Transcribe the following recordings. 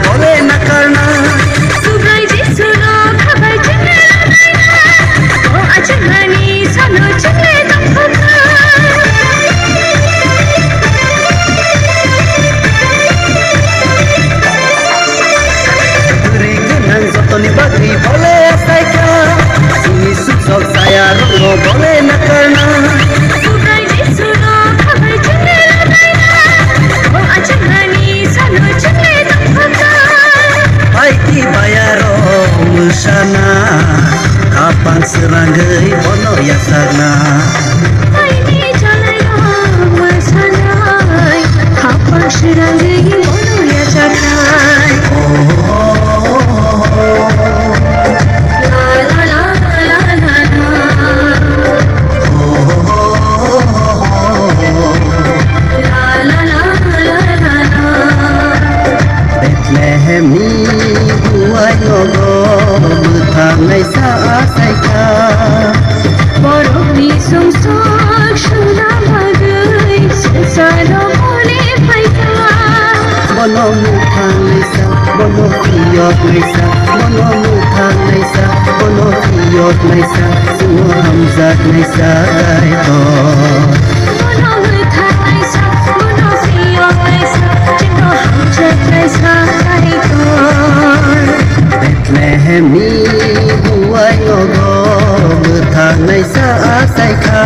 bole na karna Subrai ji suno khabar chile o achhani sano chile damphaka Dure genang jotoni bagri bole asaika Sini suksok saya rongo bole na karna Subrai ji suno khabar chile o achhani sano chile damphaka Aiki bayaro musana kapan serangai bono ya sarna Aini chalayo masanai kapan serangai bono ya chakai la la la la la la la la la la Bethlehem ni buai logo muthang nai sa asaika Borokni sungsok shuna bagai sensaro bole paika bono muthang nai sa bono kiyot nai sa bono muthang nai sa bono kiyot nai sa suno hamzat nai sa gai to Bono muthang naisa bono siyok naisa chino hamjat naisa kaitor Bethlehem ni buai logo muthang nai sa asaika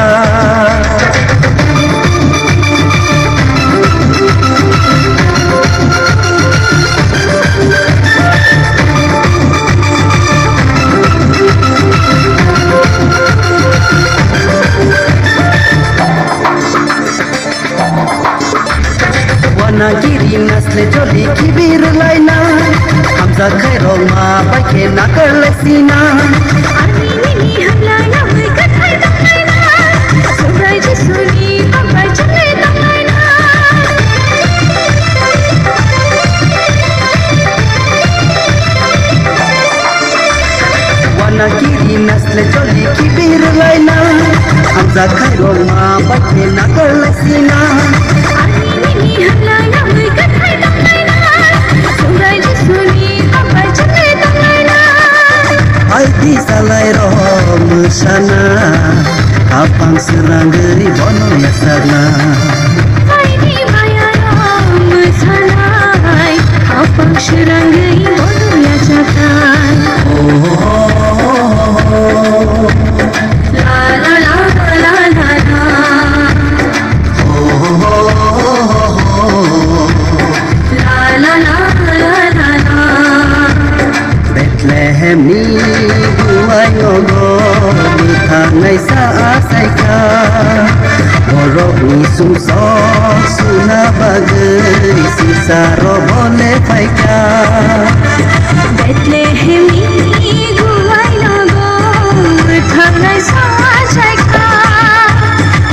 Wanagiri nasle joli kibir laina Hamza khairong ma baike na karlesina Ani nini hamla yawe kathai tamlaina Subrai ji suni kabar chile tamlaina Wanagiri nasle joli kibir laina Hamza khairong ma baike na karlesina Ani nini hamla yawe kathai tamlaina Subrai ji suni kabar chile tamlaina Aiti salai ro musana Kapang serangai bono ya sarna Aini bayaro masanai kapang serangai bono ya chakai La la la la la la La la la la la la Bethlehem ni buai logo muthang nai sa asaika Borok ni sungsok suna bagai sisa ro bole paika Bethlehem ni guai logo thangai sa chaika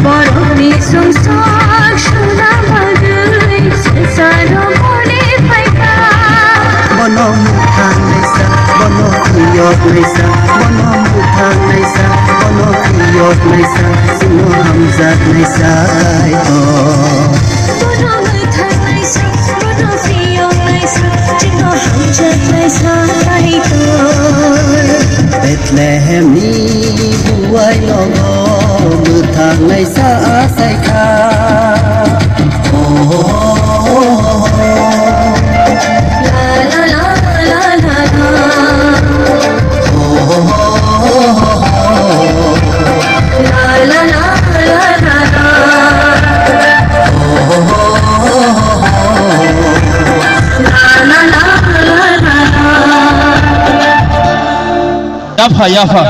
Borok ni sungsok shuna bagai sensaro bole paika Bono muthang nai sa bono kiyot nai sa bono muthang nai sa bono kiyot nai sa suno hamzat nai sa gai to Bono muthang naisa bono siyok naisa chino hamjat naisa kaitor Bethlehem ni buai logo muthang nai sa asaika La la la la la La la la la la la La la la la la Yafa